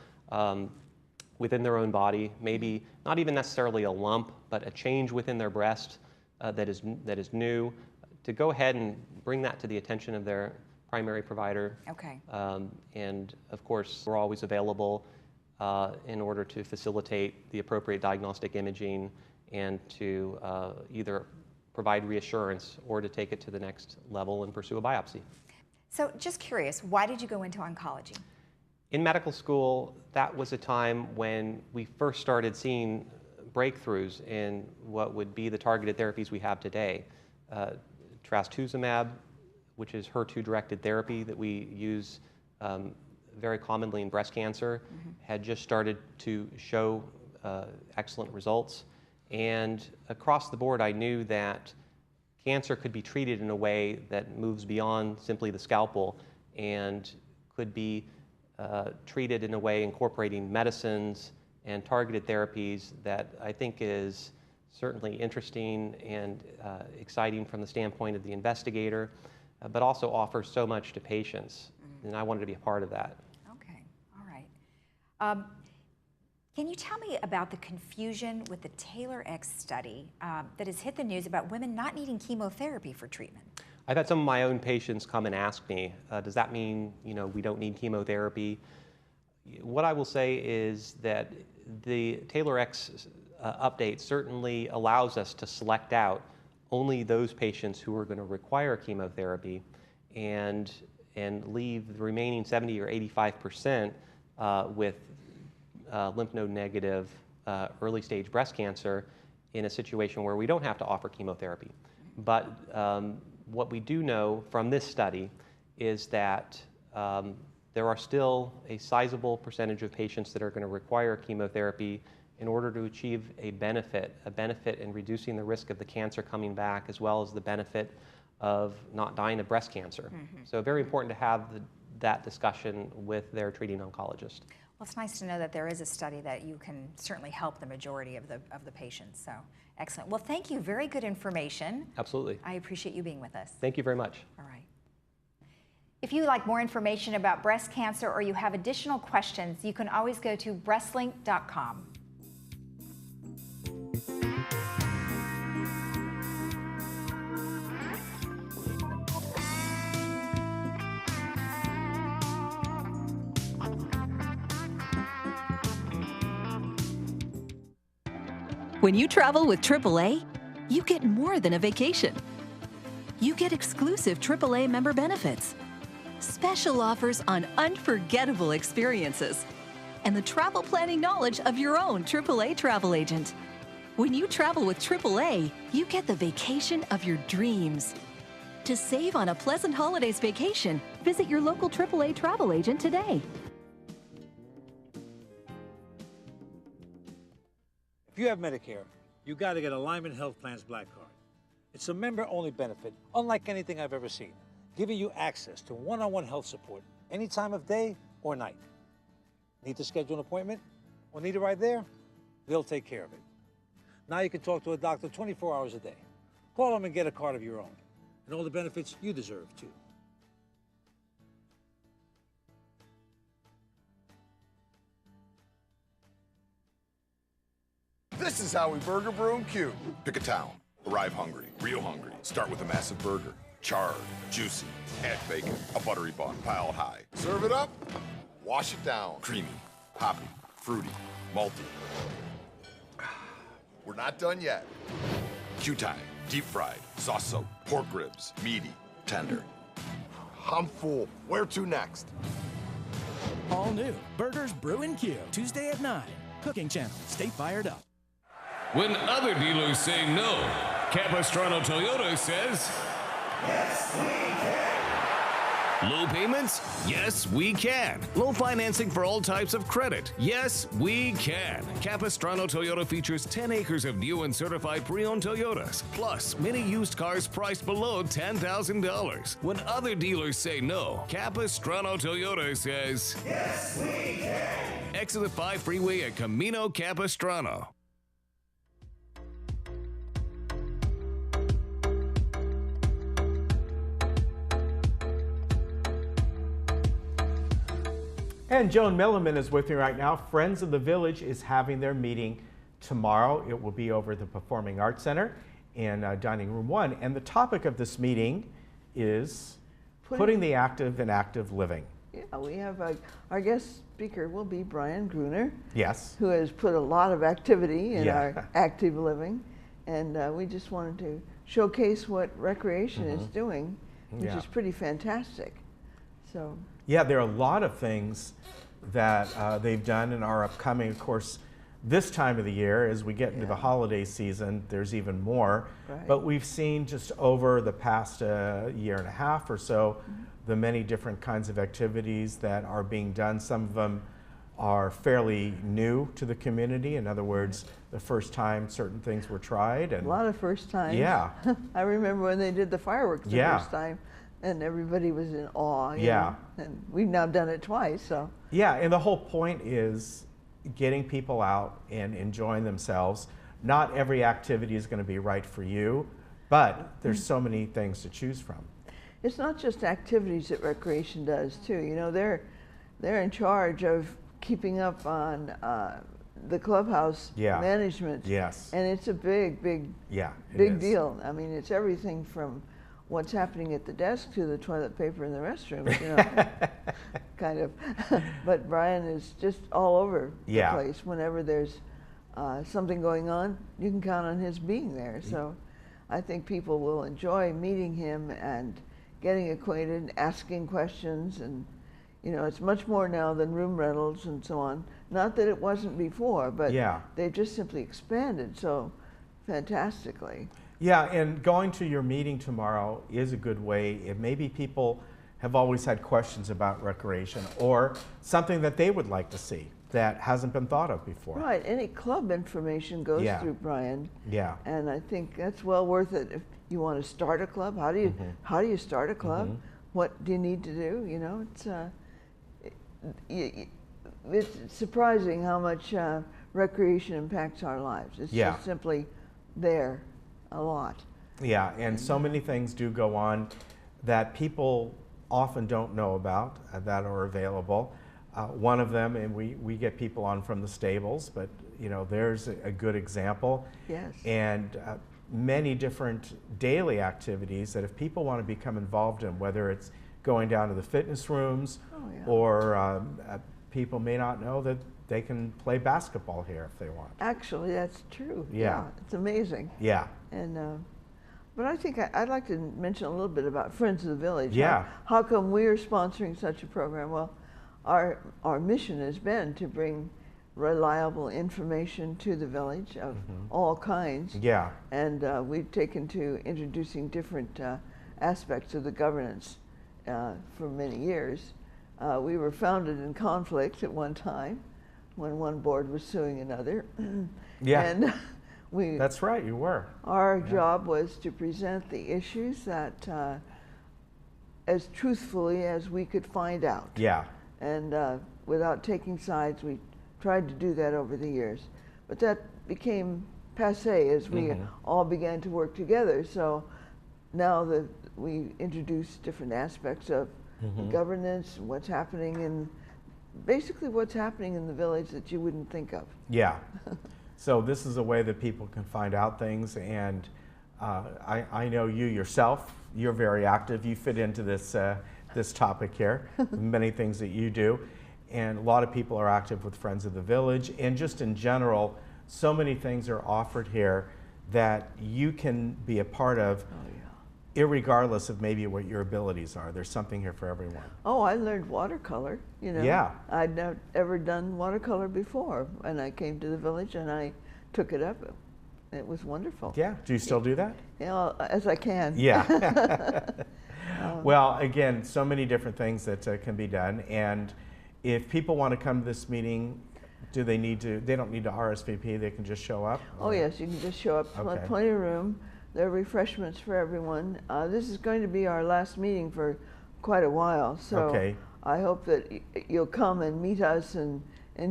within their own body, maybe not even necessarily a lump, but a change within their breast that is new, to go ahead and bring that to the attention of their primary provider. Okay. And of course, we're always available in order to facilitate the appropriate diagnostic imaging and to either provide reassurance or to take it to the next level and pursue a biopsy. So just curious, why did you go into oncology? In medical school, that was a time when we first started seeing breakthroughs in what would be the targeted therapies we have today. Trastuzumab, which is HER2-directed therapy that we use very commonly in breast cancer, had just started to show excellent results. And across the board, I knew that cancer could be treated in a way that moves beyond simply the scalpel and could be treated in a way incorporating medicines and targeted therapies that I think is certainly interesting and exciting from the standpoint of the investigator, but also offers so much to patients. And I wanted to be a part of that. Okay, all right. Can you tell me about the confusion with the TAILOR-X study that has hit the news about women not needing chemotherapy for treatment? I've had some of my own patients come and ask me, does that mean we don't need chemotherapy? What I will say is that the TAILOR-X update certainly allows us to select out only those patients who are going to require chemotherapy and leave the remaining 70 or 85% with lymph node negative early stage breast cancer in a situation where we don't have to offer chemotherapy. But what we do know from this study is that there are still a sizable percentage of patients that are going to require chemotherapy in order to achieve a benefit in reducing the risk of the cancer coming back, as well as the benefit of not dying of breast cancer. So very important to have that discussion with their treating oncologist. Well, it's nice to know that there is a study that you can certainly help the majority of the patients. So excellent. Well, thank you. Very good information. Absolutely. I appreciate you being with us. Thank you very much. All right. If you'd like more information about breast cancer or you have additional questions, you can always go to breastlink.com. When you travel with AAA, you get more than a vacation. You get exclusive AAA member benefits, special offers on unforgettable experiences, and the travel planning knowledge of your own AAA travel agent. When you travel with AAA, you get the vacation of your dreams. To save on a pleasant holidays vacation, visit your local AAA travel agent today. If you have Medicare, you got to get Alignment Health Plan's Black Card. It's a member-only benefit, unlike anything I've ever seen, giving you access to one-on-one health support any time of day or night. Need to schedule an appointment or need it right there? They'll take care of it. Now you can talk to a doctor 24 hours a day. Call them and get a card of your own, and all the benefits you deserve, too. This is how we burger, brew, and cue. Pick a town. Arrive hungry, real hungry. Start with a massive burger. Charred, juicy. Add bacon, a buttery bun, piled high. Serve it up, wash it down. Creamy, hoppy, fruity, malty. We're not done yet. Cue time. Deep fried, sauce soaked, pork ribs, meaty, tender. I'm full. Where to next? All new Burgers, Brew, and Q. Tuesday at 9. Cooking Channel. Stay fired up. When other dealers say no, Capistrano Toyota says, yes, we can. Low payments? Yes, we can. Low financing for all types of credit? Yes, we can. Capistrano Toyota features 10 acres of new and certified pre-owned Toyotas, plus many used cars priced below $10,000. When other dealers say no, Capistrano Toyota says, yes, we can. Exit the 5 freeway at Camino Capistrano. And Joan Milliman is with me right now. Friends of the Village is having their meeting tomorrow. It will be over at the Performing Arts Center in Dining Room 1. And the topic of this meeting is putting the active in active living. Yeah, we have our guest speaker will be Brian Gruner. Yes. Who has put a lot of activity in our active living. And we just wanted to showcase what recreation is doing, which is pretty fantastic. So. Yeah, there are a lot of things that they've done and are upcoming. Of course, this time of the year, as we get into the holiday season, there's even more. Right. But we've seen just over the past year and a half or so, the many different kinds of activities that are being done. Some of them are fairly new to the community. In other words, the first time certain things were tried. And a lot of first times. Yeah. I remember when they did the fireworks the first time. And everybody was in awe. You know? And we've now done it twice, so. Yeah, and the whole point is getting people out and enjoying themselves. Not every activity is going to be right for you, but there's so many things to choose from. It's not just activities that recreation does too. You know, they're in charge of keeping up on the clubhouse management. Yes. And it's a big deal. I mean, it's everything from what's happening at the desk to the toilet paper in the restroom, you know, kind of. But Brian is just all over the place. Whenever there's something going on, you can count on his being there. So I think people will enjoy meeting him and getting acquainted, asking questions, and you know, it's much more now than room rentals and so on. Not that it wasn't before, but they've just simply expanded so fantastically. Yeah, and going to your meeting tomorrow is a good way. Maybe people have always had questions about recreation or something that they would like to see that hasn't been thought of before. Right, any club information goes through Brian. Yeah. And I think that's well worth it. If you want to start a club, how do you start a club? What do you need to do? You know, it's it's surprising how much recreation impacts our lives. It's just simply there a lot. Yeah, and so many things do go on that people often don't know about that are available. One of them, and we get people on from the stables, but you know, there's a good example. Yes. And many different daily activities that if people want to become involved in, whether it's going down to the fitness rooms or people may not know that they can play basketball here if they want. Actually, that's true. Yeah. It's amazing. Yeah. And but I think I'd like to mention a little bit about Friends of the Village. Yeah. How come we're sponsoring such a program? Well, our mission has been to bring reliable information to the village of all kinds. Yeah. And we've taken to introducing different aspects of the governance for many years. We were founded in conflict at one time when one board was suing another. Yeah. And that's right, you were. Our job was to present the issues that as truthfully as we could find out. Yeah. And without taking sides, we tried to do that over the years. But that became passé as we all began to work together. So now that we introduce different aspects of governance, what's happening in, basically what's happening in the village that you wouldn't think of. Yeah. So this is a way that people can find out things, and I know you yourself, you're very active. You fit into this, this topic here, many things that you do. And a lot of people are active with Friends of the Village, and just in general, so many things are offered here that you can be a part of, irregardless of maybe what your abilities are. There's something here for everyone. Oh, I learned watercolor, you know. Yeah. I'd not ever done watercolor before, and I came to the village and I took it up. It was wonderful. Yeah. Do you still do that? Yeah, as I can. Yeah. Well, again, so many different things that can be done, and if people want to come to this meeting, do they need to? They don't need to RSVP. They can just show up. Oh yes, you can just show up. Okay. Plenty of room. There are refreshments for everyone. This is going to be our last meeting for quite a while, so I hope that you'll come and meet us and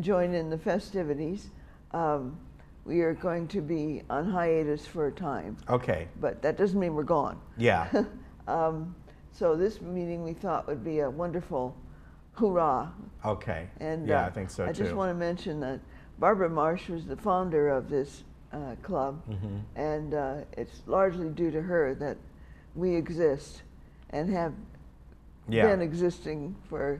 join in the festivities. We are going to be on hiatus for a time. Okay. But that doesn't mean we're gone. Yeah. So this meeting we thought would be a wonderful hoorah. Okay. And yeah, I think so too. I just want to mention that Barbara Marsh was the founder of this club, and it's largely due to her that we exist and have been existing for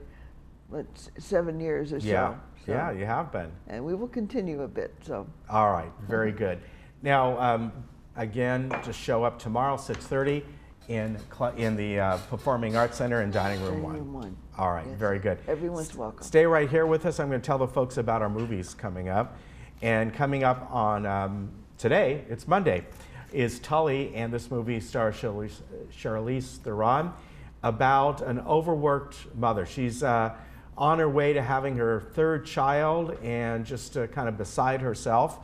7 years or so. Yeah. Yeah, you have been. And we will continue a bit. So. All right, very good. Now, again, just show up tomorrow, 6:30, in the Performing Arts Center in Dining Room 1. All right, very good. Everyone's welcome. Stay right here with us. I'm going to tell the folks about our movies coming up. And coming up on today, it's Monday, is Tully, and this movie stars Charlize Theron, about an overworked mother. She's on her way to having her third child and just kind of beside herself,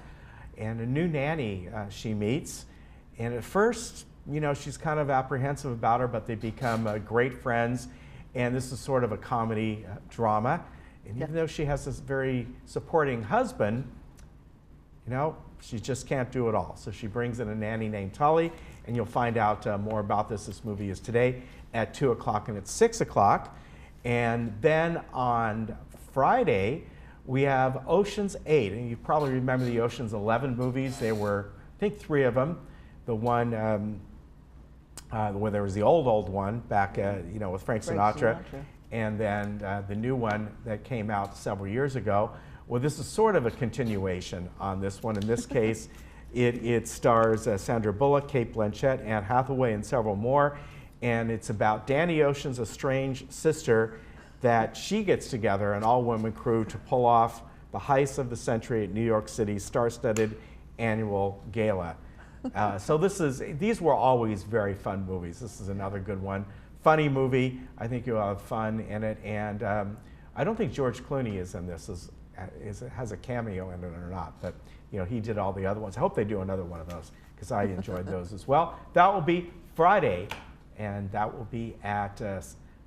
and a new nanny she meets. And at first, you know, she's kind of apprehensive about her, but they become great friends. And this is sort of a comedy drama. And even though she has this very supporting husband, you know, she just can't do it all. So she brings in a nanny named Tully, and you'll find out more about this. This movie is today at 2 o'clock and at 6 o'clock. And then on Friday, we have Ocean's 8. And you probably remember the Ocean's 11 movies. There were, I think, 3 of them. The one where there was the old one back, you know, with Frank Sinatra. And then the new one that came out several years ago. Well, this is sort of a continuation on this one. In this case, it stars Sandra Bullock, Cate Blanchett, Anne Hathaway, and several more. And it's about Danny Ocean's estranged sister that she gets together, an all-women crew, to pull off the heist of the century at New York City's star-studded annual gala. So these were always very fun movies. This is another good one. Funny movie. I think you'll have fun in it. And I don't think George Clooney is in this, has a cameo in it or not, but you know, he did all the other ones. I hope they do another one of those, because I enjoyed those as well. That will be Friday, and that will be at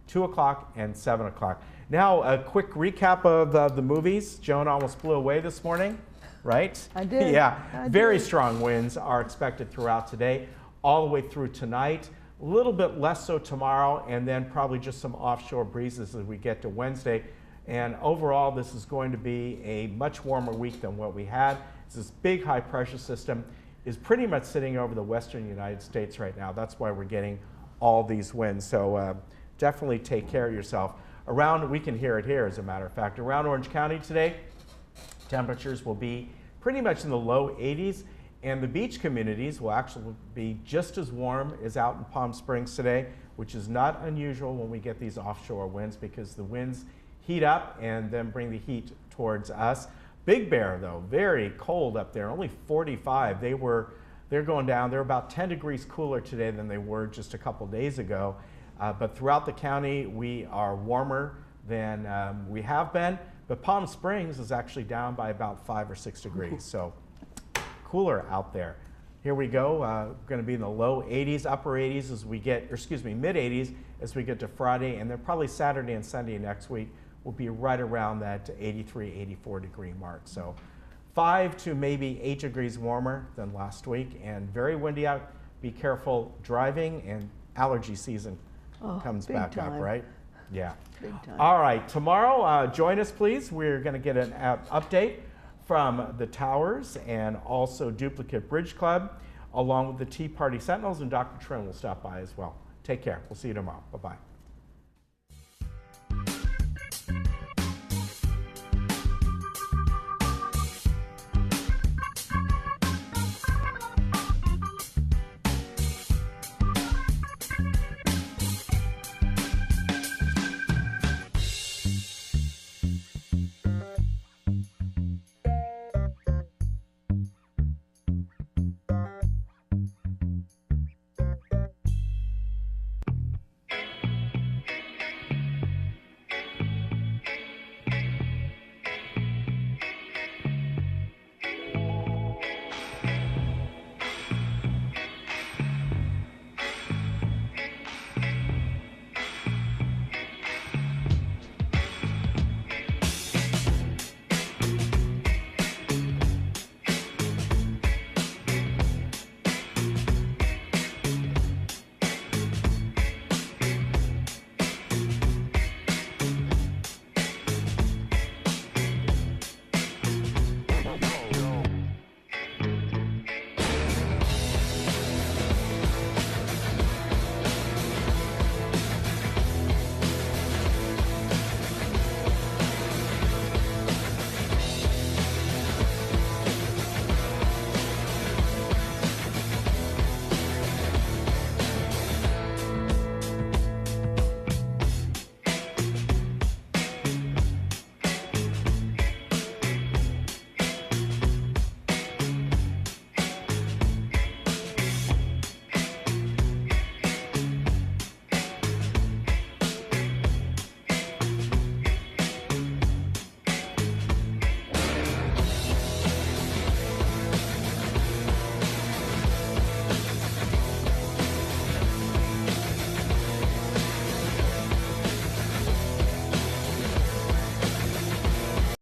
2 o'clock and 7 o'clock. Now, a quick recap of the movies. Joan almost blew away this morning, right? I did. Yeah, I very did. strong winds are expected throughout today, all the way through tonight. A little bit less so tomorrow, and then probably just some offshore breezes as we get to Wednesday. And overall, this is going to be a much warmer week than what we had. This big high pressure system is pretty much sitting over the western United States right now. That's why we're getting all these winds. So definitely take care of yourself. Around, we can hear it here as a matter of fact, around Orange County today, temperatures will be pretty much in the low 80s, and the beach communities will actually be just as warm as out in Palm Springs today, which is not unusual when we get these offshore winds, because the winds heat up and then bring the heat towards us. Big Bear, though, very cold up there, only 45. They're going down. They're about 10 degrees cooler today than they were just a couple days ago. But throughout the county, we are warmer than we have been. But Palm Springs is actually down by about 5 or 6 degrees. So cooler out there. Here we go. Going to be in the low 80s, upper 80s as we get, or excuse me, mid 80s as we get to Friday. And then probably Saturday and Sunday next week will be right around that 83, 84 degree mark. So 5 to maybe 8 degrees warmer than last week, and very windy out. Be careful driving, and allergy season comes back up, right? Yeah. Big time. All right, tomorrow, join us please. We're going to get an update from the Towers and also Duplicate Bridge Club, along with the Tea Party Sentinels, and Dr. Trin will stop by as well. Take care. We'll see you tomorrow. Bye-bye.